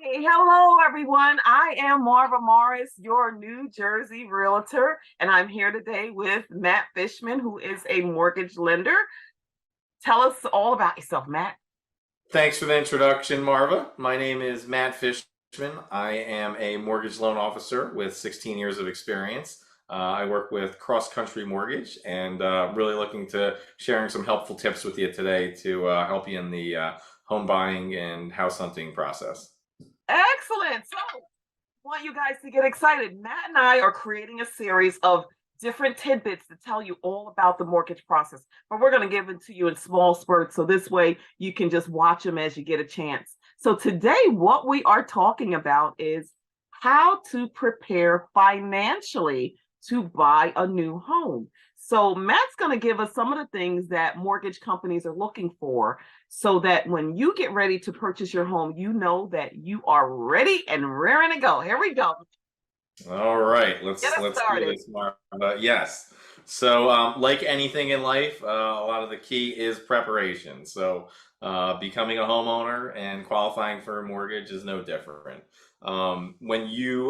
Hey, hello everyone. I am Marva Morris, your New Jersey realtor, and I'm here today with Matt Fishman, who is a mortgage lender. Tell us all about yourself, Matt. Thanks for the introduction, Marva. My name is Matt Fishman. I am a mortgage loan officer with 16 years of experience. I work with Cross Country Mortgage and really looking to sharing some helpful tips with you today to help you in the home buying and house hunting process. Excellent. So, I want you guys to get excited. Matt and I are creating a series of different tidbits to tell you all about the mortgage process, but we're going to give it to you in small spurts. So, this way you can just watch them as you get a chance. So, today, what we are talking about is how to prepare financially to buy a new home. So, Matt's going to give us some of the things that mortgage companies are looking for so that when you get ready to purchase your home, you know that you are ready and raring to go. Here we go. All right, Get us let's do started. this, Marva. Yes. So, like anything in life, a lot of the key is preparation. So, becoming a homeowner and qualifying for a mortgage is no different. When you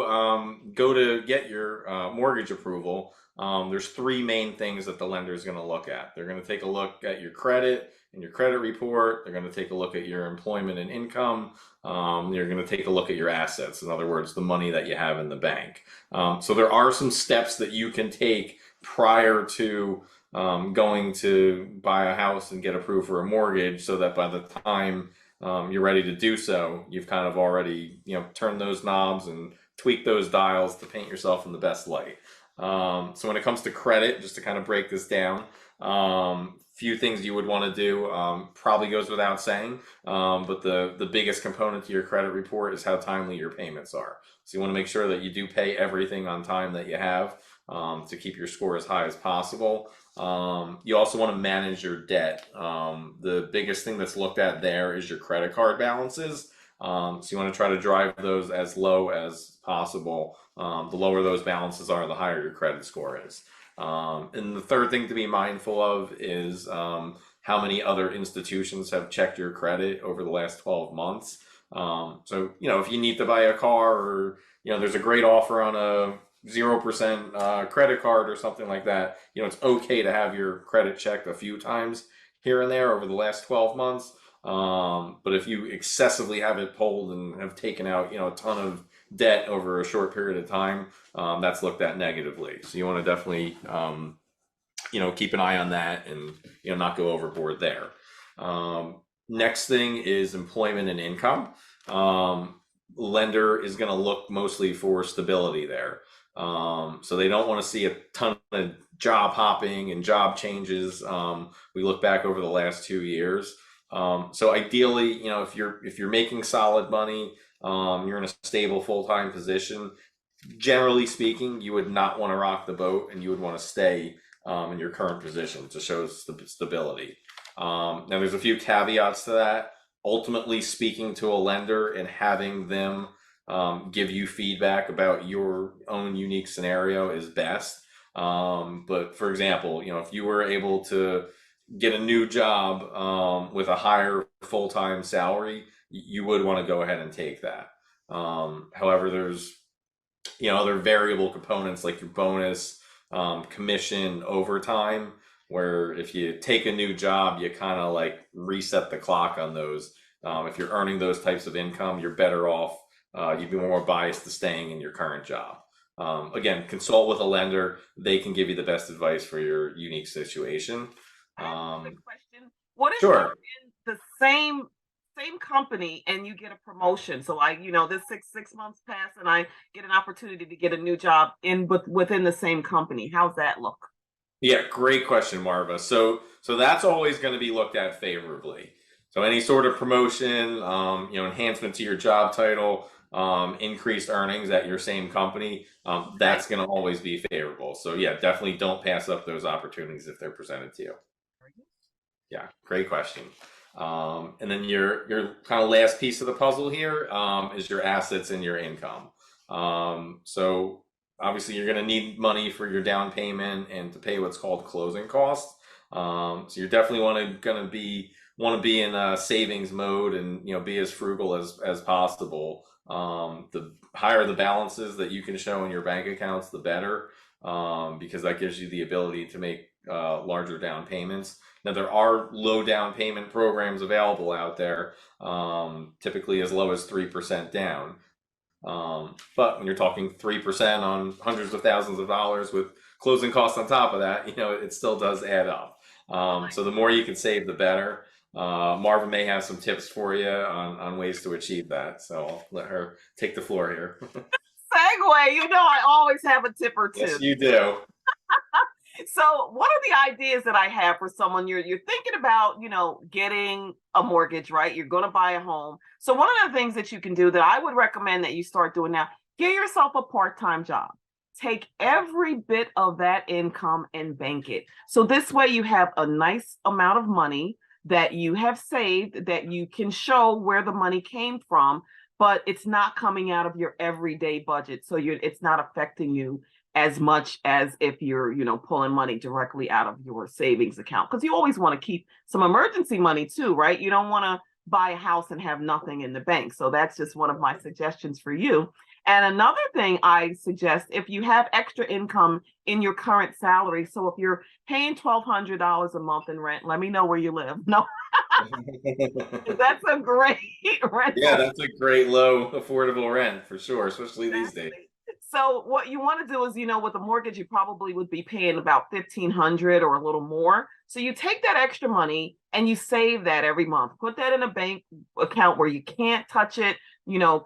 go to get your mortgage approval, there's three main things that the lender is going to look at. They're going to take a look at your credit and your credit report. They're going to take a look at your employment and income. You're going to take a look at your assets. In other words, the money that you have in the bank. So there are some steps that you can take prior to going to buy a house and get approved for a mortgage, so that by the time you're ready to do so, you've kind of already turned those knobs and tweaked those dials to paint yourself in the best light. So when it comes to credit, just to kind of break this down, few things you would want to do, probably goes without saying, but the biggest component to your credit report is how timely your payments are. So you want to make sure that you do pay everything on time that you have, to keep your score as high as possible. You also want to manage your debt. The biggest thing that's looked at there is your credit card balances. So you want to try to drive those as low as possible. The lower those balances are, the higher your credit score is. And the third thing to be mindful of is how many other institutions have checked your credit over the last 12 months. So, if you need to buy a car, or, there's a great offer on a 0% credit card or something like that, it's okay to have your credit checked a few times here and there over the last 12 months. But if you excessively have it pulled and have taken out, a ton of debt over a short period of time, that's looked at negatively. So you want to definitely, keep an eye on that and, not go overboard there. Next thing is employment and income. Lender is going to look mostly for stability there. So they don't want to see a ton of job hopping and job changes. We look back over the last 2 years. So ideally, if you're making solid money, you're in a stable full-time position, generally speaking, you would not want to rock the boat, and you would want to stay in your current position to show stability. Now, there's a few caveats to that. Ultimately, speaking to a lender and having them give you feedback about your own unique scenario is best. But for example, if you were able to get a new job with a higher full-time salary, you would want to go ahead and take that. However, there's other variable components like your bonus, commission, overtime, where if you take a new job, you kind of like reset the clock on those. If you're earning those types of income, you're better off. You'd be more biased to staying in your current job. Again, consult with a lender. They can give you the best advice for your unique situation. I have a quick question. What if Sure. you're in the same company and you get a promotion? So like, this six months pass and I get an opportunity to get a new job within the same company. How's that look? Yeah, great question, Marva. So that's always going to be looked at favorably. So any sort of promotion, enhancement to your job title, increased earnings at your same company, Right. that's going to always be favorable. So yeah, definitely don't pass up those opportunities if they're presented to you. Yeah, great question. And then your kind of last piece of the puzzle here is your assets and your income. So obviously you're going to need money for your down payment and to pay what's called closing costs. So you're definitely going to be want to be in savings mode and be as frugal as possible. The higher the balances that you can show in your bank accounts, the better, because that gives you the ability to make larger down payments. Now there are low down payment programs available out there, typically as low as 3% down. But when you're talking 3% on hundreds of thousands of dollars with closing costs on top of that, it still does add up. So the more you can save, the better. Marva may have some tips for you on ways to achieve that. So I'll let her take the floor here. Segue, I always have a tip or two. Yes, you do. So one of the ideas that I have for someone, you're thinking about, getting a mortgage, right? You're going to buy a home. So one of the things that you can do that I would recommend that you start doing now, get yourself a part-time job. Take every bit of that income and bank it. So this way you have a nice amount of money that you have saved, that you can show where the money came from, but it's not coming out of your everyday budget. So it's not affecting you as much as if you're, pulling money directly out of your savings account. Because you always want to keep some emergency money too, right? You don't want to buy a house and have nothing in the bank. So that's just one of my suggestions for you. And another thing I suggest, if you have extra income in your current salary, so if you're paying $1,200 a month in rent, let me know where you live. No, that's a great rent. Yeah, that's a great low affordable rent for sure, especially these days. So what you want to do is, with a mortgage, you probably would be paying about $1,500 or a little more. So you take that extra money and you save that every month. Put that in a bank account where you can't touch it.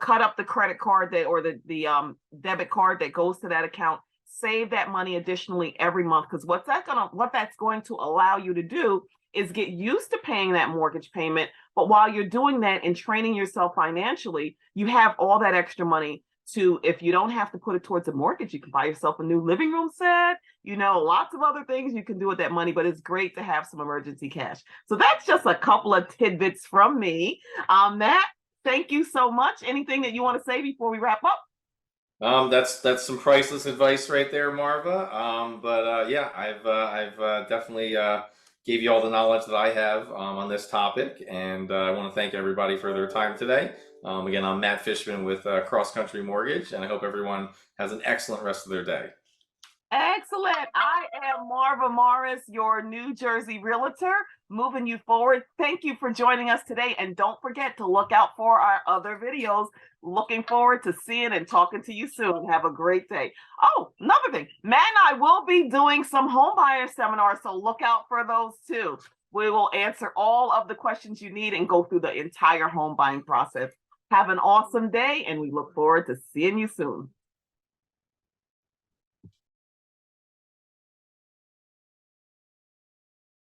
Cut up the credit card or the debit card that goes to that account. Save that money additionally every month, because what that's going to allow you to do is get used to paying that mortgage payment. But while you're doing that and training yourself financially, you have all that extra money to, if you don't have to put it towards a mortgage, you can buy yourself a new living room set, lots of other things you can do with that money, but it's great to have some emergency cash. So that's just a couple of tidbits from me. Matt, thank you so much. Anything that you want to say before we wrap up? That's some priceless advice right there, Marva. Yeah, I've definitely gave you all the knowledge that I have on this topic, and I want to thank everybody for their time today. Again, I'm Matt Fishman with Cross Country Mortgage, and I hope everyone has an excellent rest of their day. Excellent. I am Marva Morris, your New Jersey realtor, moving you forward. Thank you for joining us today. And don't forget to look out for our other videos. Looking forward to seeing and talking to you soon. Have a great day. Oh, another thing, Matt and I will be doing some home buyer seminars, so look out for those too. We will answer all of the questions you need and go through the entire home buying process. Have an awesome day, and we look forward to seeing you soon.